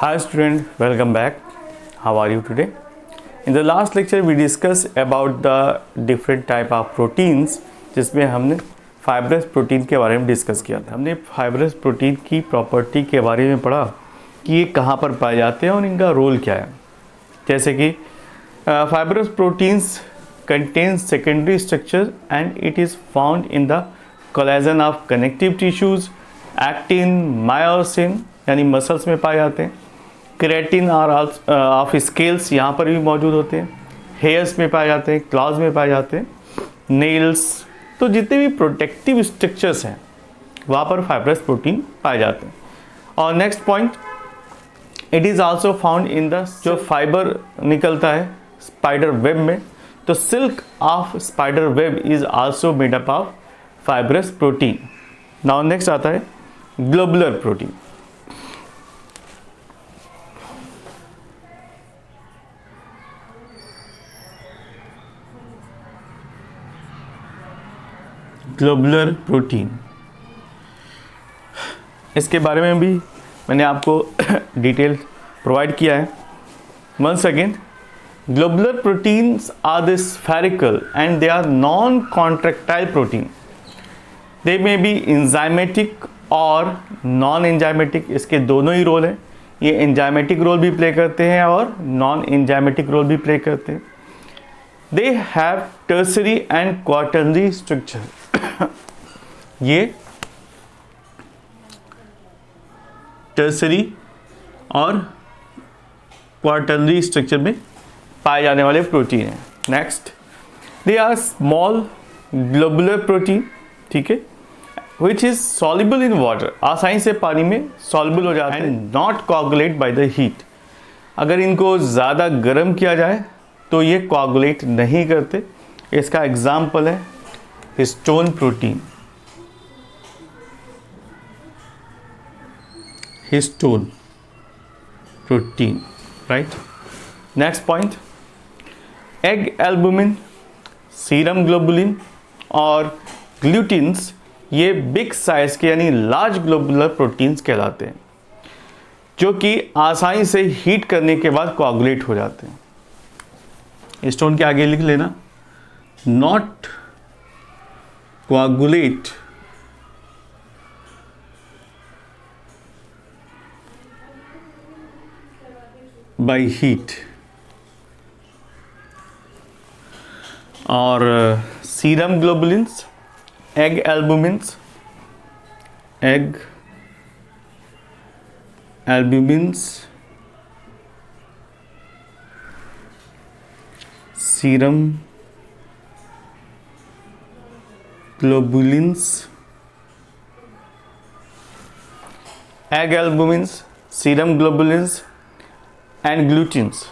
Hi student, welcome back. How are you today? In the last lecture we discussed about the different type of proteins, जिसमें हमने fibrous protein के बारे में discuss किया था। हमने फाइब्रस प्रोटीन की प्रॉपर्टी के बारे में पढ़ा कि ये कहाँ पर पाए जाते हैं और इनका रोल क्या है। जैसे कि fibrous proteins contains secondary structure and it is found in the collagen of connective tissues, actin, myosin यानी मसल्स में पाए जाते हैं, केराटिन और ऑफ स्केल्स यहाँ पर भी मौजूद होते हैं, हेयर्स में पाए जाते हैं, क्लॉज में पाए जाते हैं, नेल्स, तो जितने भी प्रोटेक्टिव स्ट्रक्चर्स हैं वहाँ पर फाइब्रस प्रोटीन पाए जाते हैं। और next point, it is also found in the जो फाइबर निकलता है स्पाइडर वेब में, तो silk of spider web is also made up of fibrous protein. Now next आता है ग्लोबुलर प्रोटीन। ग्लोबुलर प्रोटीन, इसके बारे में भी मैंने आपको डिटेल प्रोवाइड किया है। Once again, globular proteins are the spherical and they are non-contractile protein. They may be enzymatic और non-enzymatic, इसके दोनों ही रोल हैं। ये enzymatic रोल भी प्ले करते हैं और non-enzymatic रोल भी प्ले करते हैं। They have tertiary and quaternary structure. ये tertiary और quaternary structure में पाए जाने वाले प्रोटीन हैं। Next, they are small globular protein, ठीक है, which is soluble in water, आसानी से पानी में सॉल्युबल हो जाते हैं, not coagulate by the heat. अगर इनको ज़्यादा गर्म किया जाए तो ये कोआगुलेट नहीं करते। इसका एग्जाम्पल है histone protein. Histone protein, right. Next point, egg albumin, serum globulin और ग्लूटिन्स, ये बिग साइज के यानी लार्ज ग्लोबुलर प्रोटीन्स कहलाते हैं, जो कि आसानी से हीट करने के बाद कोआगुलेट हो जाते हैं। स्टोन के आगे लिख लेना, नॉट कोआगुलेट बाय हीट। और serum globulins, egg albumins, egg albumins, serum globulins, egg albumins, serum globulins and glutins.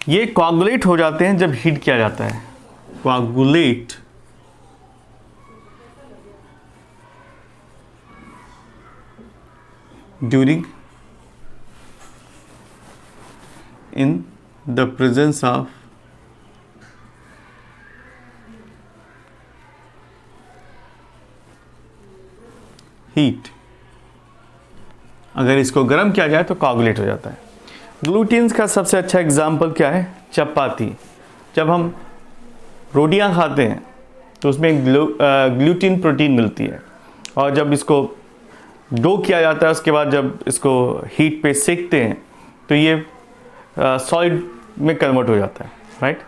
ये कोआगुलेट हो जाते हैं जब हीट किया जाता है। Coagulate during in the presence of heat. अगर इसको गर्म किया जाए तो कोआगुलेट हो जाता है। ग्लूटिन्स का सबसे अच्छा एग्जाम्पल क्या है? चपाती। जब हम रोटियां खाते हैं तो उसमें ग्लूटिन प्रोटीन मिलती है, और जब इसको डो किया जाता है उसके बाद जब इसको हीट पे सेकते हैं तो ये सॉलिड में कन्वर्ट हो जाता है, राइट।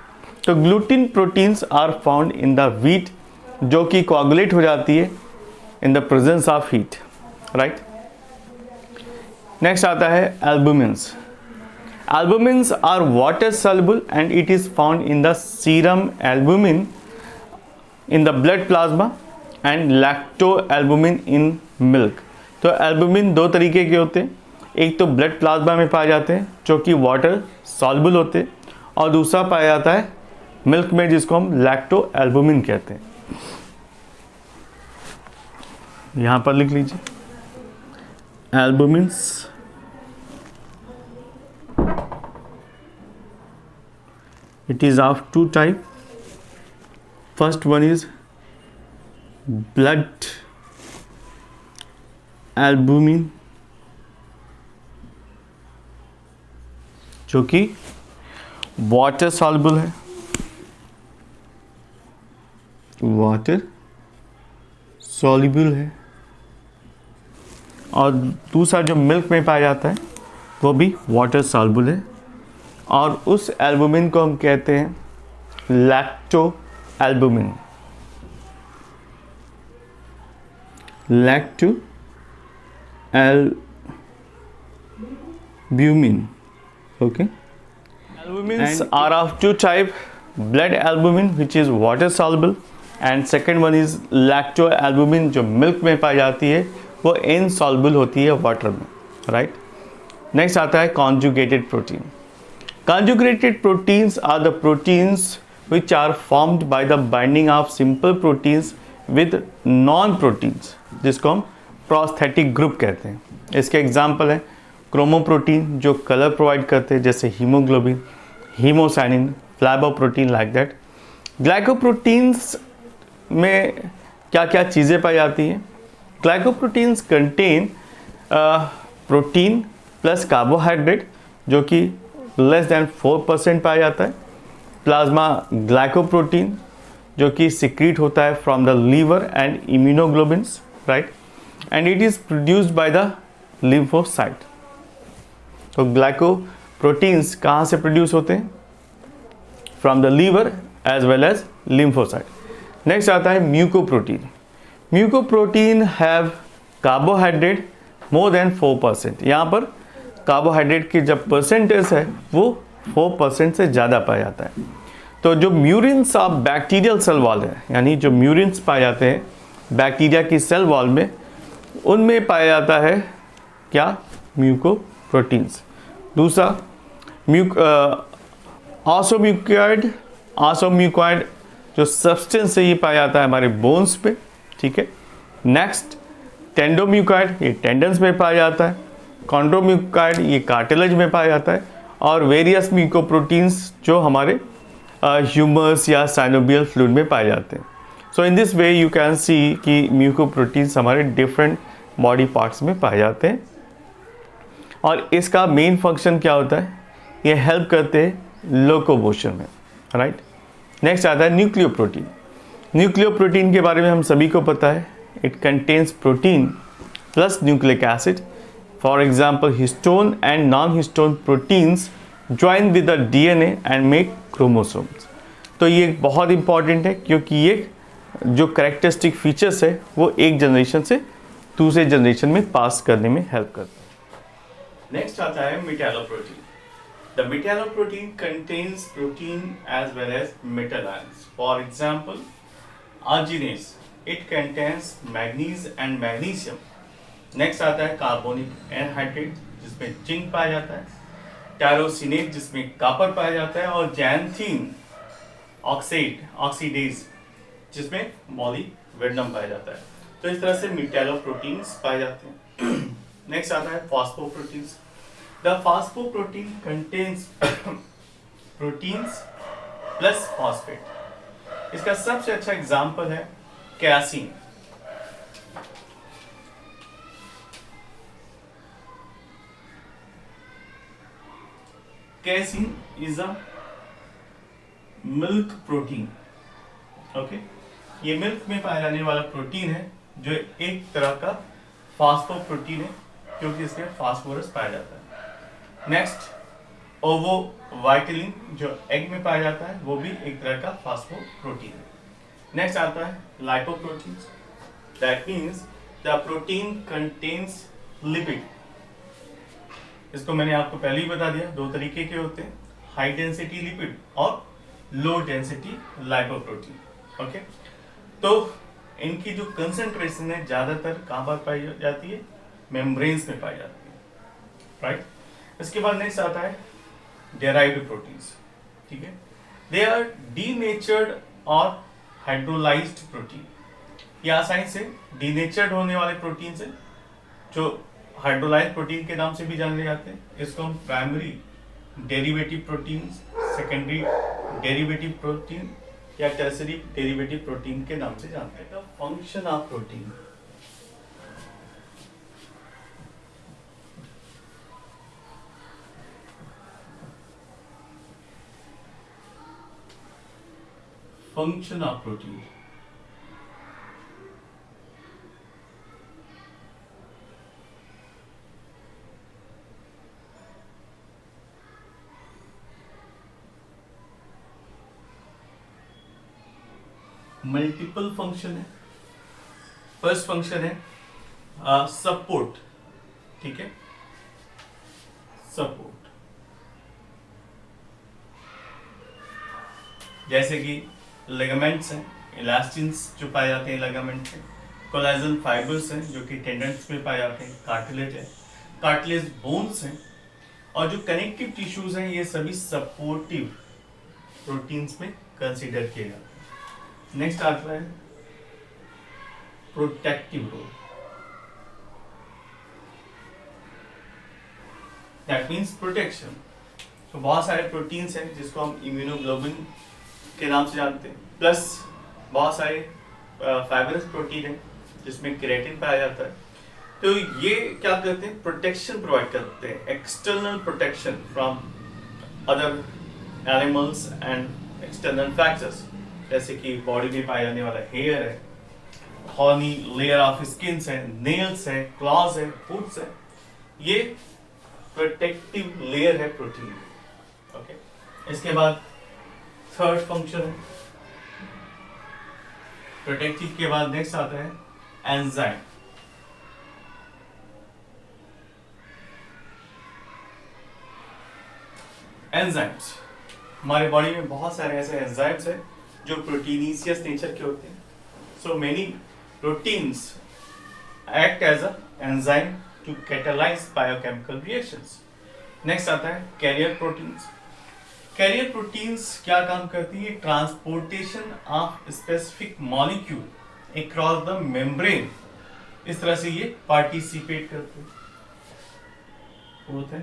तो gluten proteins are found in the wheat, जो कि कोआगुलेट हो जाती है in the presence of heat, right. Next आता है albumins. Albumins are water soluble and it is found in the serum albumin, in the blood plasma and lactoalbumin in milk। तो albumin दो तरीके के होते हैं, एक तो ब्लड प्लाज्मा में पाए जाते हैं जो कि वाटर सॉल्युबल होते हैं, और दूसरा पाया जाता है मिल्क में जिसको हम लैक्टोएल्बुमिन कहते हैं। यहाँ पर लिख लीजिए, एल्बुमिन्स It is of two type. First one is blood albumin जो कि वाटर सॉल्युबल है, वाटर सॉल्युबल है, और दूसरा जो मिल्क में पाया जाता है वो भी वाटर सॉल्युबल है, और उस एल्बुमिन को हम कहते हैं lacto albumin, lacto albumin. Okay, albumins are of two type: blood albumin which is water soluble and second one is lactoalbumin जो मिल्क में पाई जाती है, वो insoluble होती है वाटर में, राइट. नेक्स्ट आता है conjugated protein. Conjugated proteins are the proteins which are formed by the binding of simple proteins with non-proteins, जिसको हम prosthetic group कहते हैं. इसके एग्जाम्पल है क्रोमोप्रोटीन जो कलर प्रोवाइड करते हैं, जैसे haemoglobin, haemocyanin, flavoprotein, like that. Glycoproteins में क्या क्या चीज़ें पाई जाती हैं? Glycoproteins contain protein plus carbohydrate जो कि लेस देन 4% पाया जाता है. प्लाज्मा ग्लाइकोप्रोटीन जो कि सिक्रीट होता है from the liver and immunoglobins, right, and it is produced by the lymphocyte. तो ग्लाइकोप्रोटीन्स कहाँ से प्रोड्यूस होते हैं? From the liver as well as lymphocyte. Next आता है mucoprotein. Mucoprotein have carbohydrate more than 4%. यहाँ पर कार्बोहाइड्रेट की जब परसेंटेज है वो 4% से ज़्यादा पाया जाता है. तो जो म्यूरिन्स ऑफ बैक्टीरियल सेल वॉल है, यानी जो म्यूरिन्स पाए जाते हैं बैक्टीरिया की सेल वॉल में, उनमें पाया जाता है क्या? म्यूकोप्रोटीन्स. दूसरा ऑसोम्यूकॉइड जो सब्सटेंस है ये पाया जाता है हमारे बोन्स पे, ठीक है. नेक्स्ट टेंडोम्यूकॉइड, ये टेंडन्स में पाया जाता है. कॉन्ड्रोम्यूकॉइड ये कार्टिलेज में पाया जाता है. और वेरियस म्यूकोप्रोटीन्स जो हमारे ह्यूमर्स या साइनोबियल फ्लूइड में पाए जाते हैं. So in this way you can see कि म्यूकोप्रोटीन्स हमारे डिफरेंट बॉडी पार्ट्स में पाए जाते हैं. और इसका मेन फंक्शन क्या होता है? ये हेल्प करते हैं लोकोमोशन में, राइट. नेक्स्ट आता है न्यूक्लियोप्रोटीन. न्यूक्लियोप्रोटीन के बारे में हम सभी को पता है. It contains protein plus nucleic acid. For example histone and non histone proteins join with the DNA and make chromosomes. तो ये बहुत इंपॉर्टेंट है क्योंकि ये जो करेक्टरिस्टिक फीचर्स है वो एक जनरेशन से दूसरे जनरेशन में पास करने में हेल्प करते हैं. नेक्स्ट आता है metalloprotein. The metalloprotein contains protein as well as metal ions. For example arginase, it contains manganese and magnesium. Next आता है कार्बोनिक एनहाइड्रेट जिसमें जिंक पाया जाता है. टायरोसिनेट जिसमें कॉपर पाया जाता है. और जैंथीन ऑक्सीडेज जिसमें मॉलिब्डेनम पाया जाता है. तो इस तरह से मेटालोप्रोटीन्स पाए जाते हैं. नेक्स्ट आता है phosphoproteins. The phosphoprotein contains proteins plus phosphate. इसका सबसे अच्छा एग्जाम्पल है casein. Casein is a milk protein. Okay, ये मिल्क में पाया जाने वाला प्रोटीन है जो एक तरह का फॉस्फोप्रोटीन है क्योंकि इसमें फास्फोरस पाया जाता है. नेक्स्ट ओवोवाइटिलिन जो एग में पाया जाता है वो भी एक तरह का फास्फोप्रोटीन है. नेक्स्ट आता है lipoproteins. That means the protein contains lipid. इसको मैंने आपको पहले ही बता दिया, दो तरीके के होते हैं, हाई डेंसिटी लिपिड और लो डेंसिटी लाइपोप्रोटीन. ओके, तो इनकी जो कंसंट्रेशन है ज्यादातर कहाँ पर पाई जाती है? मेम्ब्रेन्स में पाई जाती है, राइट. इसके बाद नेक्स्ट आता है डेराइव्ड प्रोटीन्स. ठीक है, दे आर डीनेचर्ड और हाइड्रोलाइज्ड प्रोटीन. ये आसानी से डीनेचर्ड होने वाले प्रोटीन है जो हाइड्रोलाइज्ड प्रोटीन के नाम से भी जाने जाते हैं. इसको हम primary derivative protein, secondary derivative protein या टर्सरी डेरिवेटिव प्रोटीन के नाम से जानते हैं। Function of protein, function of protein multiple function है। फर्स्ट फंक्शन है सपोर्ट, ठीक है, सपोर्ट, जैसे कि लिगामेंट्स हैं, इलास्टिन्स जो पाए जाते हैं लिगामेंट में, कोलेजन फाइबर्स हैं जो कि टेंडन्स में पाए जाते हैं, कार्टिलेज है, कार्टिलेज बोन्स हैं, और जो कनेक्टिव टिश्यूज हैं ये सभी सपोर्टिव प्रोटीन्स में कंसीडर किए जाते हैं। नेक्स्ट आता है protective role, that means protection. तो बहुत सारे प्रोटीन्स हैं जिसको हम इम्यूनोग्लोबिन के नाम से जानते हैं, प्लस बहुत सारे फाइबरस प्रोटीन हैं जिसमें केराटिन पाया जाता है। तो ये क्या करते हैं, प्रोटेक्शन प्रोवाइड करते हैं, external protection from other animals and external factors, जैसे कि बॉडी में पाए जाने वाला हेयर है, हॉर्नी लेयर ऑफ स्किन्स है, नेल्स है, क्लॉज है, फूट्स है, ये प्रोटेक्टिव लेयर है प्रोटीन। ओके, इसके बाद थर्ड फंक्शन है प्रोटेक्टिव के बाद नेक्स्ट आता है एंजाइम। एंजाइम्स, हमारे बॉडी में बहुत सारे ऐसे एंजाइम्स हैं जो प्रोटीनिशियस नेचर के होते हैं। So many proteins act as a enzyme to catalyse biochemical reactions. Next आता है कैरियर प्रोटीन्स। कैरियर प्रोटीन्स क्या काम करती है, transportation of specific molecule across the membrane, इस तरह से ये पार्टिसिपेट करते हैं। फोर्थ है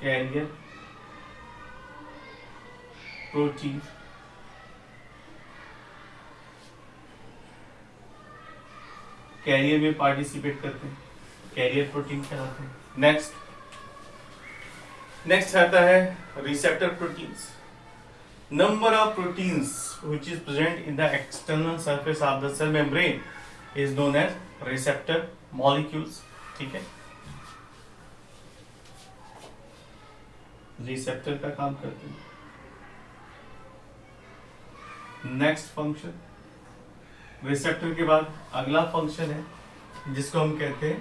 कैरियर प्रोटीन, कैरियर में पार्टिसिपेट करते हैं, कैरियर प्रोटीन कहलाते हैं। नेक्स्ट आता है receptor proteins. Number of proteins which is present in the external surface of the cell membrane is known as receptor molecules, ठीक है, रिसेप्टर का काम करते हैं। नेक्स्ट फंक्शन, रिसेप्टर के बाद अगला फंक्शन है जिसको हम कहते हैं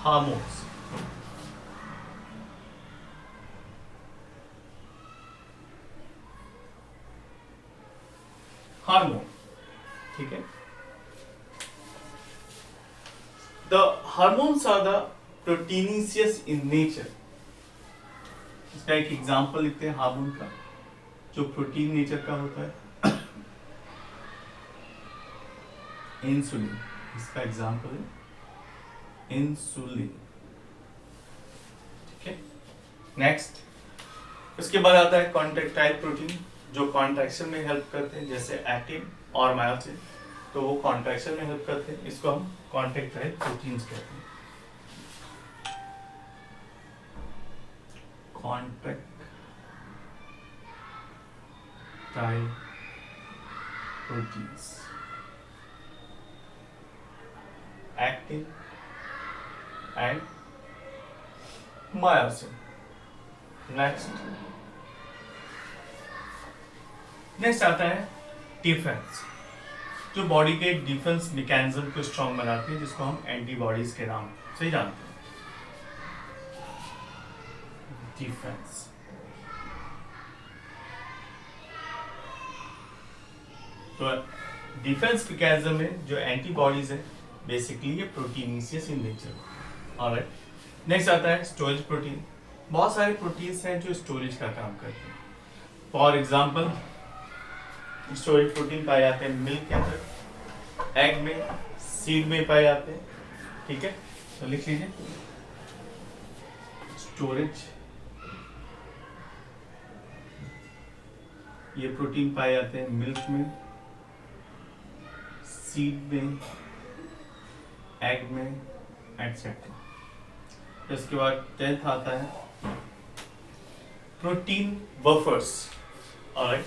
हार्मोन्स। हार्मोन, ठीक है, the hormones are the proteinaceous in nature. इसका एक एग्जांपल लिखते हैं हार्मोन का जो प्रोटीन नेचर का होता है, इंसुलिन, इसका एग्जांपल है इंसुलिन, ठीक है। नेक्स्ट, उसके बाद आता है कॉन्ट्रैक्टाइल प्रोटीन जो कॉन्ट्रैक्शन में हेल्प करते हैं, जैसे एक्टिन और मायोसिन, तो वो कॉन्ट्रैक्शन में हेल्प करते हैं, इसको हम कॉन्ट्रैक्टाइल प्रोटीन्स कहते हैं। Contractile proteins, actin and myosin. Next आता है डिफेंस, जो बॉडी के डिफेंस मैकेनिज्म को स्ट्रॉन्ग बनाते हैं, जिसको हम एंटीबॉडीज के नाम से जानते हैं। डिफेंस, तो डिफेंस मैकेनिज्म में जो एंटीबॉडीज है बेसिकली ये proteinaceous in nature. Alright, next आता है स्टोरेज प्रोटीन। बहुत सारे प्रोटीन्स हैं जो स्टोरेज का काम करते हैं। फॉर एग्जांपल स्टोरेज प्रोटीन पाए जाते हैं मिल्क के अंदर, एग में, सीड में पाए जाते हैं, ठीक है। तो लिख लीजिए स्टोरेज ये प्रोटीन पाए जाते हैं मिल्क में, सीड में, एग में एटसेट्रा। इसके बाद 10th आता है protein buffers. Alright,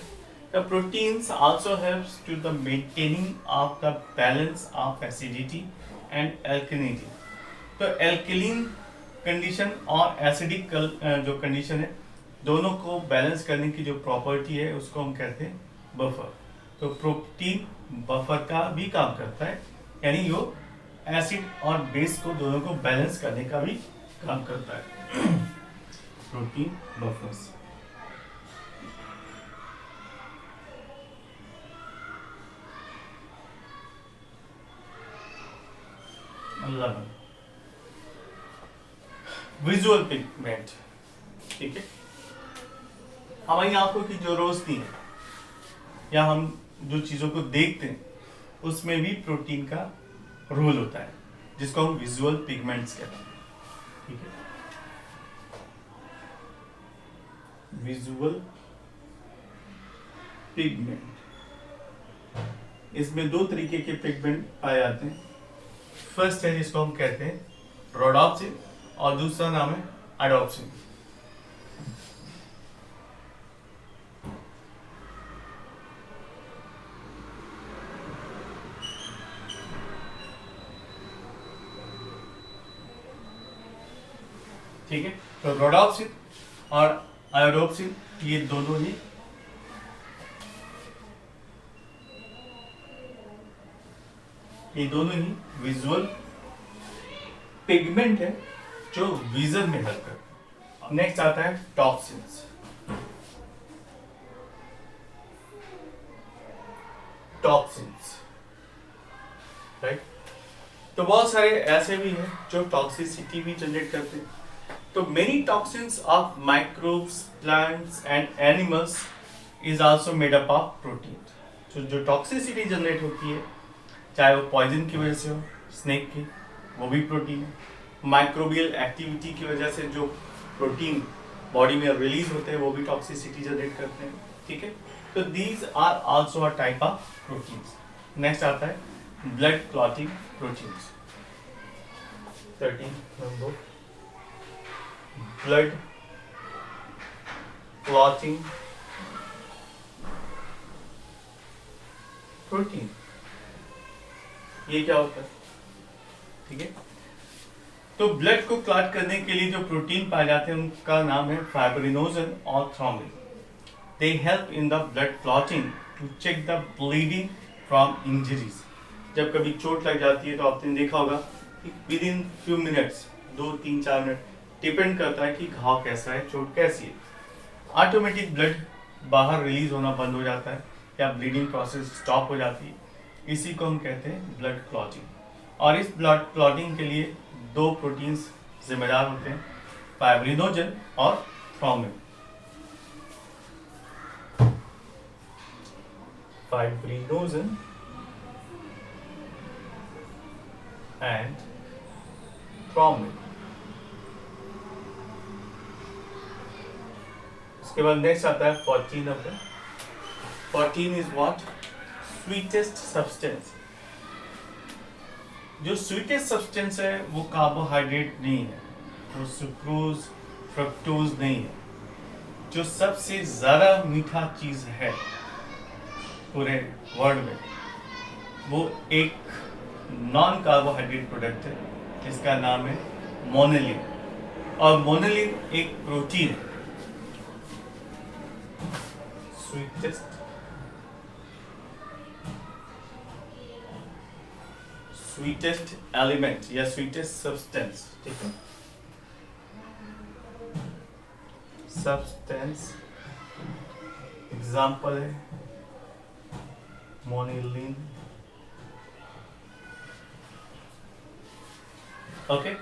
the proteins also helps to the maintaining of the balance of acidity and alkalinity। तो एल्कलीन कंडीशन और एसिडिक जो कंडीशन है दोनों को बैलेंस करने की जो प्रॉपर्टी है उसको हम कहते हैं बफर। तो प्रोटीन बफर का भी काम करता है, यानी वो एसिड और बेस को दोनों को बैलेंस करने का भी काम करता है। Protein buffers. विजुअल पिगमेंट, ठीक है। हमारी आंखों की जो रोशनी है या हम जो चीजों को देखते हैं उसमें भी प्रोटीन का रोल होता है, जिसको हम विजुअल पिगमेंट्स कहते हैं, ठीक है। विजुअल पिगमेंट, इसमें दो तरीके के पिगमेंट पाए जाते हैं। फर्स्ट है जिसको हम कहते हैं रोडोप्सिन और दूसरा नाम है एडोप्सिन। ठीक है, तो रोडोप्सिन और एडोप्सिन ये दोनों ही विजुअल पिगमेंट है जो विजन में हेल्प करते हैं। नेक्स्ट आता है टॉक्सिन्स। राइट, तो बहुत सारे ऐसे भी हैं जो टॉक्सिसिटी भी जनरेट करते हैं। तो many toxins of microbes, plants and animals is also made up of protein. तो जो टॉक्सिसिटी जनरेट होती है, चाहे वो पॉइजन की वजह से हो, स्नेक की, वो भी प्रोटीन है। माइक्रोबियल एक्टिविटी की वजह से जो प्रोटीन बॉडी में रिलीज होते हैं वो भी टॉक्सिसिटी जनरेट करते हैं, ठीक है। तो these are also a type of proteins. Next आता है blood clotting proteins. 13 number, blood clotting protein, ये क्या होता है, ठीक है। तो ब्लड को क्लॉट करने के लिए जो प्रोटीन पाए जाते हैं उनका नाम है फाइब्रिनोजन और thrombin. They help in the blood clotting to check the bleeding from injuries. जब कभी चोट लग जाती है तो आपने देखा होगा कि with in few minutes, 2-3-4 minute, depend करता है कि घाव कैसा है, चोट कैसी है, ऑटोमेटिक ब्लड बाहर रिलीज होना बंद हो जाता है या ब्लीडिंग प्रोसेस स्टॉप हो जाती है। इसी को हम कहते हैं ब्लड क्लॉटिंग। और इस ब्लड क्लॉटिंग के लिए दो प्रोटीन्स जिम्मेदार होते हैं, फाइब्रिनोजन और थ्रोम्बिन। Fibrinogen and thrombin. इसके बाद नेक्स्ट आता है 14 number. 14 is what? Sweetest substance. जो स्वीटेस्ट सब्सटेंस है वो कार्बोहाइड्रेट नहीं है, वो सुक्रोज, फ्रक्टोज नहीं है। जो सबसे ज्यादा मीठा चीज है पूरे वर्ल्ड में वो एक नॉन कार्बोहाइड्रेट प्रोडक्ट है जिसका नाम है मोनेलिन। और मोनेलिन एक प्रोटीन है। स्वीटेस्ट एलिमेंट या स्वीटेस्ट सब्सटेंस, ठीक है। सब्सटेंस एग्जाम्पल है मोनेलिन, ओके।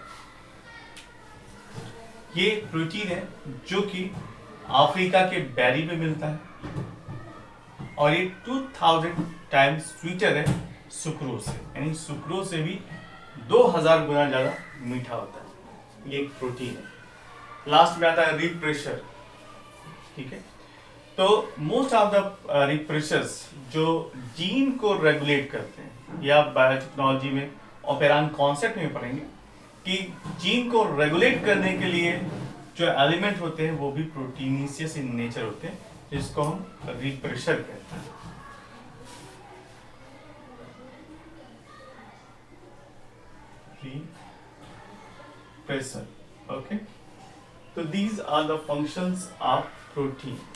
ये प्रोटीन है जो कि अफ्रीका के बेरी में मिलता है और ये 2000 टाइम्स स्वीटर है सुक्रोज से, यानी सुक्रोज से भी 2000 गुना ज्यादा मीठा होता है। ये एक प्रोटीन है। लास्ट में आता है रिप्रेशर, ठीक है। तो मोस्ट ऑफ द रिप्रेशर्स जो जीन को रेगुलेट करते हैं, या बायोटेक्नोलॉजी में ऑपेरान कॉन्सेप्ट में पढ़ेंगे कि जीन को रेगुलेट करने के लिए जो एलिमेंट होते हैं वो भी प्रोटीनिशियस इन नेचर होते हैं, जिसको हम रिप्रेशर कहते हैं। Repressor, okay. So these are the functions of protein.